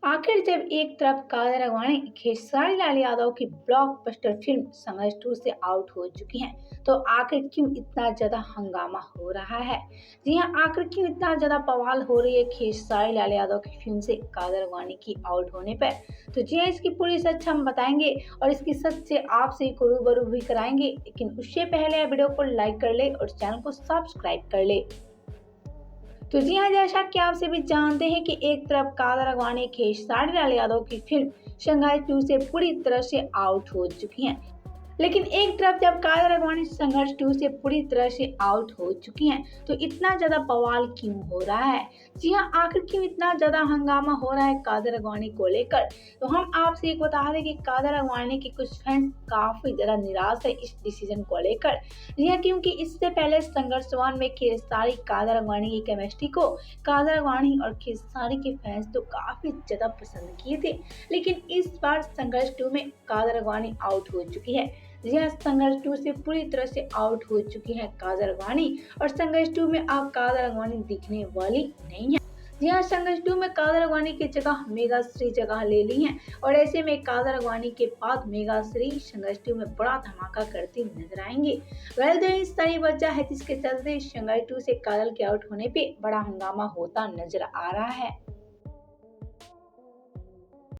आखिर जब एक तरफ कादर अडवाणी खेसारी लाल यादव की ब्लॉकबस्टर फिल्म संघर्ष 2 से आउट हो चुकी हैं, तो आखिर क्यों इतना ज्यादा हंगामा हो रहा है। जी हां, आखिर क्यों इतना ज्यादा बवाल हो रही है खेसारी लाल यादव की फिल्म से कादर अडवाणी की आउट होने पर। तो जी हां, इसकी पूरी सच हम बताएंगे और इसकी सच से आपसे रूबरू भी कराएंगे, लेकिन उससे पहले वीडियो को लाइक कर ले और चैनल को सब्सक्राइब कर ले। तो जी हाँ, जैसा कि आप सभी जानते हैं कि एक तरफ कादर अडवाणी खेसारी लाल यादव की फिल्म संघर्ष 2 से पूरी तरह से आउट हो चुकी हैं, लेकिन एक तरफ जब कादर अडवाणी संघर्ष 2 से पूरी तरह से आउट हो चुकी हैं, तो इतना ज्यादा बवाल क्यों हो रहा है। जी हाँ, आखिर क्यों इतना ज्यादा हंगामा हो रहा है कादर अडवाणी को लेकर। तो हम आपसे एक बता दें कि कादर अडवाणी के कुछ फैंस काफी ज्यादा निराश है इस डिसीजन को लेकर। जी हाँ, क्योंकि इससे पहले संघर्ष 1 में खेसारी कादर अडवाणी की केमिस्ट्री को कादर अडवाणी और खेसारी के फैंस तो काफी ज्यादा पसंद किए थे, लेकिन इस बार संघर्ष 2 में कादर अडवाणी आउट हो चुकी है। जी हाँ, संघर्ष 2 से पूरी तरह से आउट हो चुकी है कादर अडवाणी और संघर्ष 2 में अब कादर अडवाणी दिखने वाली नहीं है। जी हाँ, संघर्ष 2 में कादर अडवाणी की जगह मेघाश्री जगह ले ली है और ऐसे में कादर अडवाणी के बाद मेघाश्री संघर्ष 2 में बड़ा धमाका करती नजर आएंगे। वेल, तो इस सारी वजह है जिसके चलते संघर्ष 2 से कादर के आउट होने पे बड़ा हंगामा होता नजर आ रहा है।